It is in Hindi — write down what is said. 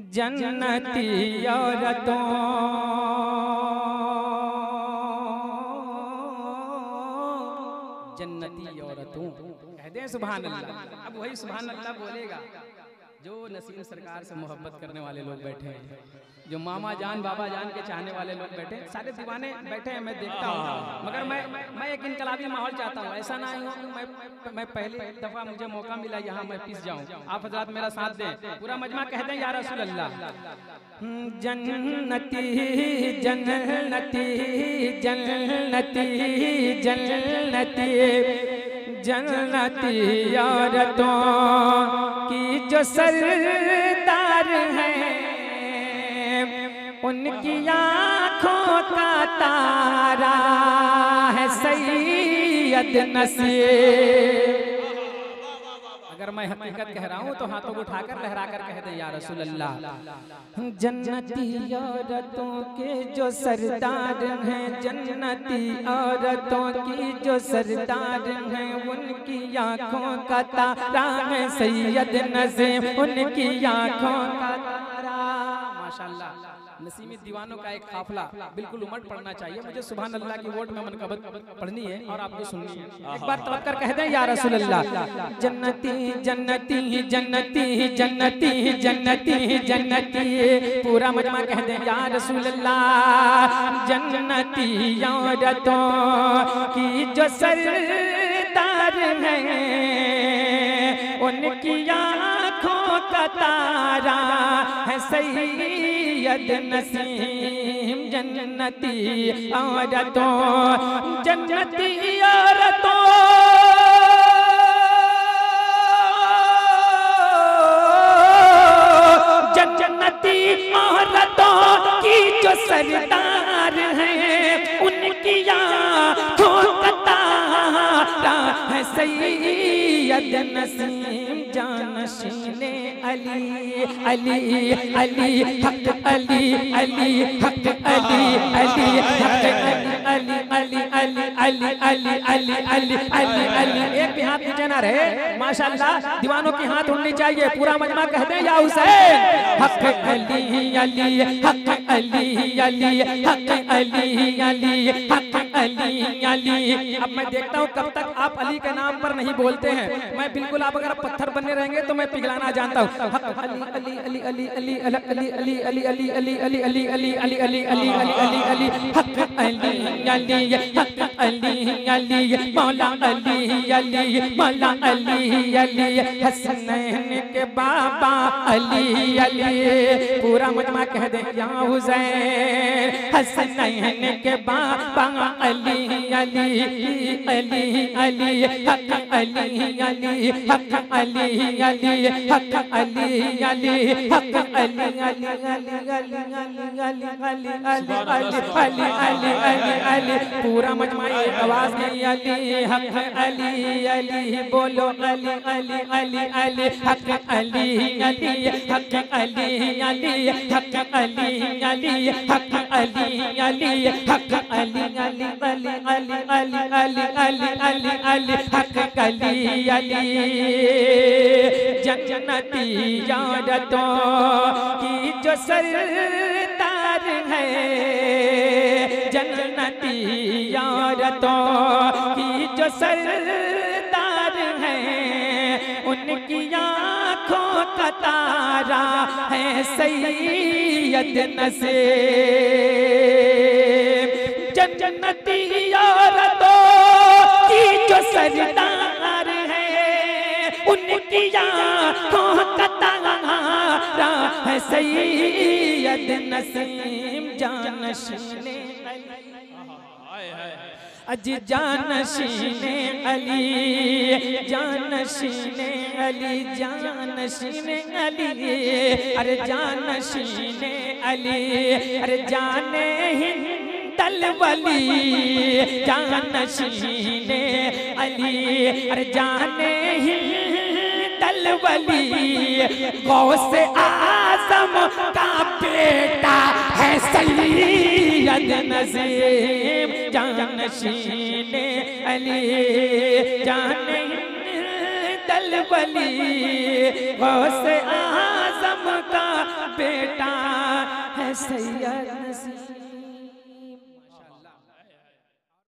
जन्नती औरतों जन्नती औरतों कह दें सुभान अल्लाह। अब वही सुभान अल्लाह बोलेगा जो नसीम सरकार से मोहब्बत करने वाले लोग बैठे हैं, जो मामा जान बाबा जान के चाहने वाले लोग बैठे हैं, सारे दीवाने बैठे हैं। मैं देखता हूँ, मगर मैं एक इनकलाबी माहौल चाहता हूँ। ऐसा ना हो कि मैं पहली दफ़ा मुझे मौका मिला यहाँ मैं पिस जाऊँ। आप हज़रात मेरा साथ दें, पूरा मजमा कह दें या रसूल अल्लाह। जन्नती जन्नती जन्नती जन्नती जन्नती औरतों की जो सरदार हैं, उनकी आँखों का तारा है सैयद नसीब। अगर मैं हकीकत कह रहा हूँ तो हाथों को उठाकर लहराकर कह दे या रसूल अल्लाह। जन्नती औरतों के जो सरदार हैं, जन्नती औरतों की जो सरदार हैं, उनकी आँखों का तारा है सैयद नसीब, उनकी आँखों का तारा। माशाअल्लाह, नसीमी दीवानों का एक काफिला बिल्कुल उमड़ पड़ना चाहिए। मुझे सुभान अल्लाह की वोट में मनकबत पढ़नी है और आपको सुननी है। एक बार तवक्कर कह दें या रसूल अल्लाह। जन्नती जन्नती जन्नती जन्नती जन्नती जन्नती, पूरा मजमा कह दें या रसूल अल्लाह। जन्नती औरतों की जो सरदार हैं, उनकी आँखों का तारा है सैयद नसीम। जन्नती औरतों जन्नती औरतों जन्नती औरतों की जो सरदार हैं, उनकी आँखों का तारा है सैयद नसीम। जानशीने अली अली अली हक अली अली हक अली अली हक अली अली अली अली अली अली अली अली अली। एक भी हाथ नीचे ना रहे, माशाअल्लाह। दीवानों की हाथ उड़नी चाहिए। पूरा मजमा कह दे या हुसैन। हक अली अली हक अली अली हक अली अली हक अली अली। अब मैं देखता हूँ कब तक आप अली के नाम पर नहीं बोलते हैं। मैं बिल्कुल, आप अगर पत्थर बने रहेंगे तो मैं पिघलाना जानता हूँ। हक अली अली अली अली अली अली अली अली अली अली अली अली अली अली अली अली अली अली हक अली अली हक अली अली मौला अली अली मौला अली अली हसनैन के बाबा अली अली। पूरा मजमा कह दे या हुसैन। हसनैन के बाबा अली अली अली अली हक अली अली हक अली अली हक अली अली हक अली अली अली अली अली अली अली अली अली अली। पूरा मजमा एक आवाज में अली हक अली अली बोलो अली अली अली अली हक अली अली हक अली अली हक अली अली हक अली अली हक अली अली अली अली अली अली अली अली अली हक अली अली। जन्नती औरतों की जो सरदार है, जन्नती औरतों की जो सरदार हैं, उनकी आँखों का तारा है सैयद नसीब। जन्नती औरतों की जो सरदार हैं, उनकी आँखों का तारा है सैयद नसीम। जानशीने अजी जानशीने अली जानशीने अली जानशीने अली अरे जानशीने अली अरे जाने हिंदल वली जानशीने अली अरे जाने हिंदल वली गौस आज़म का बेटा है सैयद नसीम। जानशीने अली जाने हिंदल वली गौस आज़म का बेटा है सैयद नसीर।